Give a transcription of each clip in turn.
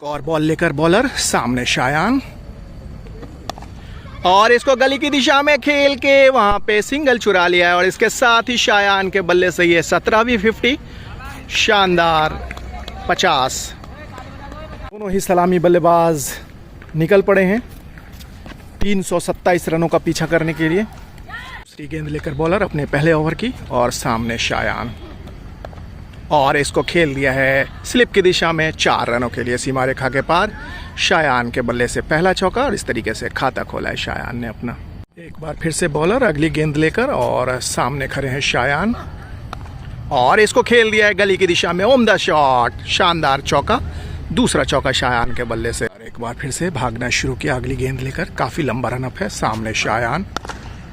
और बॉल लेकर बॉलर सामने शायान, और इसको गली की दिशा में खेल के वहां पे सिंगल चुरा लिया है और इसके साथ ही शायान के बल्ले से ये 17वीं 50, शानदार 50। दोनों ही सलामी बल्लेबाज निकल पड़े हैं 327 रनों का पीछा करने के लिए। दूसरी गेंद लेकर बॉलर अपने पहले ओवर की और सामने शायान, और इसको खेल दिया है स्लिप की दिशा में 4 रनों के लिए सीमा रेखा के पार। शायान के बल्ले से पहला चौका और इस तरीके से खाता खोला है शायान ने अपना। एक बार फिर से बॉलर अगली गेंद लेकर और सामने खड़े हैं शायान, और इसको खेल दिया है गली की दिशा में उम्दा शॉट, शानदार चौका, दूसरा चौका शायान के बल्ले से। एक बार फिर से भागना शुरू किया अगली गेंद लेकर, काफी लंबा रन अप है, सामने शायान,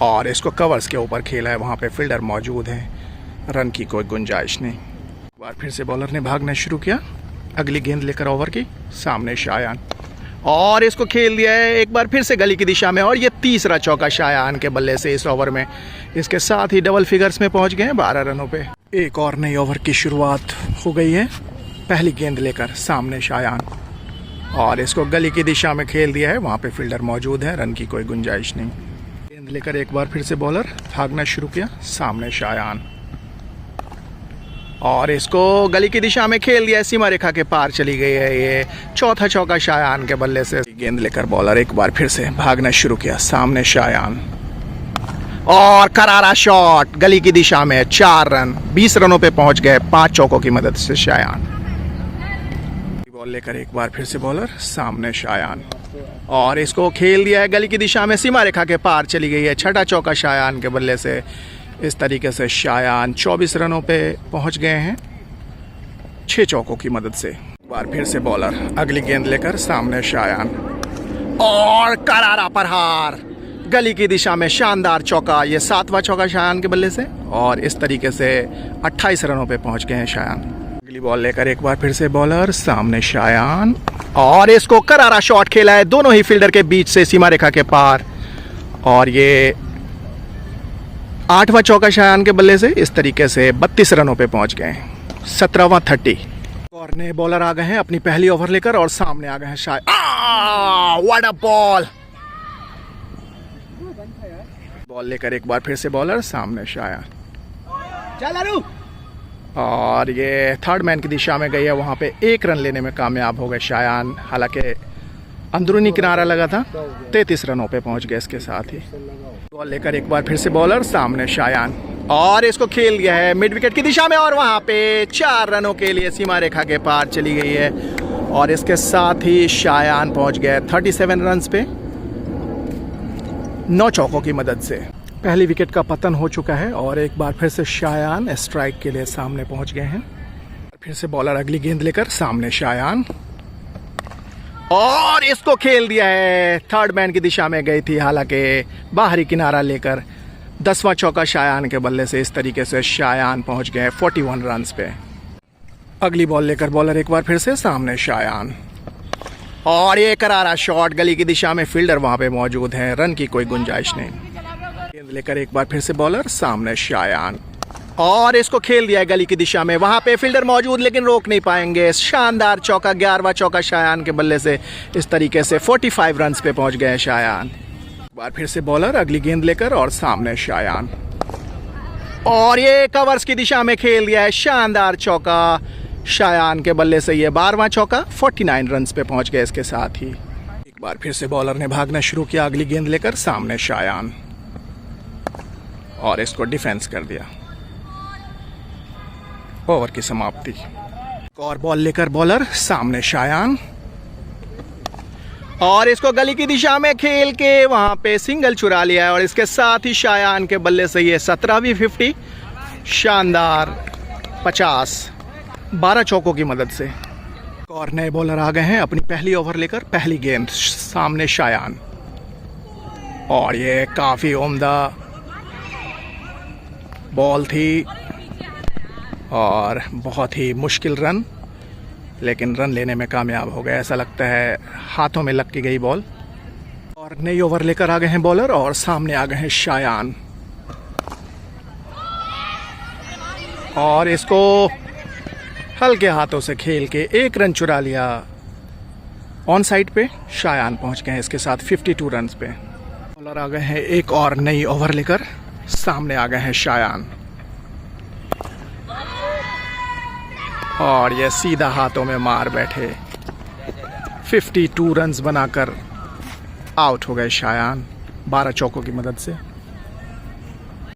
और इसको कवर्स के ऊपर खेला है, वहां पे फील्डर मौजूद है, रन की कोई गुंजाइश नहीं। एक बार फिर से बॉलर ने भागना शुरू किया अगली गेंद लेकर ओवर की, सामने शायान, और इसको खेल दिया है एक बार फिर से गली की दिशा में, और ये तीसरा चौका शायान के बल्ले से इस ओवर में। इसके साथ ही डबल फिगर्स में पहुंच गए हैं 12 रनों पे। एक और नई ओवर की शुरुआत हो गई है पहली गेंद लेकर, सामने शायान, और इसको गली की दिशा में खेल दिया है, वहां पे फील्डर मौजूद है, रन की कोई गुंजाइश नहीं। गेंद लेकर एक बार फिर से बॉलर भागना शुरू किया, सामने शायान, और इसको गली की दिशा में खेल दिया, सीमा रेखा के पार चली गई है, ये चौथा चौका शायान के बल्ले से। गेंद लेकर बॉलर एक बार फिर से भागना शुरू किया, सामने शायान, और करारा शॉट गली की दिशा में 4 रन, 20 रनों पे पहुंच गए 5 चौकों की मदद से शायान। बॉल लेकर एक बार फिर से बॉलर सामने शायान, और इसको खेल दिया है गली की दिशा में, सीमा रेखा के पार चली गई है, छठा चौका शायान के बल्ले से। इस तरीके से शायान 24 रनों पे पहुंच गए हैं 6 चौकों की मदद से। एक बार फिर से बॉलर अगली गेंद लेकर सामने शायान, और करारा प्रहार गली की दिशा में, शानदार चौका, ये 7वां चौका शायान के बल्ले से, और इस तरीके से 28 रनों पे पहुंच गए हैं शायान। अगली बॉल लेकर एक बार फिर से बॉलर सामने शायान, और इसको करारा शॉट खेला है दोनों ही फील्डर के बीच से सीमा रेखा के पार, और ये 8वां चौका शायान के बल्ले से। इस तरीके से 32 रनों पे पहुंच गए, 17वां 30। और नए बॉलर आ गए हैं अपनी पहली ओवर लेकर और सामने आ गए हैं Shayan. What a ball! Ball लेकर एक बार फिर से बॉलर सामने शायान, और ये थर्ड मैन की दिशा में गई है, वहां पे 1 रन लेने में कामयाब हो गए शायान। हालांकि अंदरूनी किनारा लगा था, 33 रनों पे पहुंच गए इसके साथ ही। बॉल लेकर एक बार फिर से बॉलर सामने शायान, और इसको खेल दिया है मिड विकेट की दिशा में, और वहां पे 4 रनों के लिए सीमा रेखा के पार चली गई है, और इसके साथ ही शायान पहुंच गए 37 रन पे 9 चौकों की मदद से। पहली विकेट का पतन हो चुका है, और एक बार फिर से शायान स्ट्राइक के लिए सामने पहुंच गए हैं। फिर से बॉलर अगली गेंद लेकर सामने शायान, और इसको खेल दिया है, थर्ड मैन की दिशा में गई थी, हालांकि बाहरी किनारा लेकर 10वां चौका शायान के बल्ले से। इस तरीके से शायान पहुंच गए 41 रन पे। अगली बॉल लेकर बॉलर एक बार फिर से सामने शायान, और ये करारा शॉट गली की दिशा में, फील्डर वहां पे मौजूद है, रन की कोई गुंजाइश नहीं। गेंद लेकर एक बार फिर से बॉलर सामने शायान, और इसको खेल दिया है गली की दिशा में, वहां पे फील्डर मौजूद लेकिन रोक नहीं पाएंगे, शानदार चौका, 11वां चौका शायान के बल्ले से। इस तरीके से 45 रन पे पहुंच गए शायान। एक बार फिर से बॉलर अगली गेंद लेकर और सामने शायान, और ये कवर्स की दिशा में खेल दिया है, शानदार चौका शायान के बल्ले से, ये 12वां चौका, 49 रन पे पहुंच गए इसके साथ ही। एक बार फिर से बॉलर ने भागना शुरू किया अगली गेंद लेकर सामने शायान, और इसको डिफेंस कर दिया। ओवर की समाप्ति। और बॉल लेकर बॉलर सामने शायान, और इसको गली की दिशा में खेल के वहां पे सिंगल चुरा लिया है, और इसके साथ ही शायान के बल्ले से ये 17वीं 50, शानदार 50, 12 चौकों की मदद से। और नए बॉलर आ गए हैं अपनी पहली ओवर लेकर, पहली गेंद सामने शायान, और ये काफी उम्दा बॉल थी, और बहुत ही मुश्किल रन, लेकिन रन लेने में कामयाब हो गए, ऐसा लगता है हाथों में लग के गई बॉल। और नई ओवर लेकर आ गए हैं बॉलर, और सामने आ गए हैं शायान, और इसको हल्के हाथों से खेल के 1 रन चुरा लिया ऑन साइड पे शायान पहुंच गए हैं इसके साथ 52 रन पे। बॉलर आ गए हैं एक और नई ओवर लेकर, सामने आ गए हैं शायान और ये सीधा हाथों में मार बैठे। 52 रन्स बनाकर आउट हो गए शायान 12 चौकों की मदद से।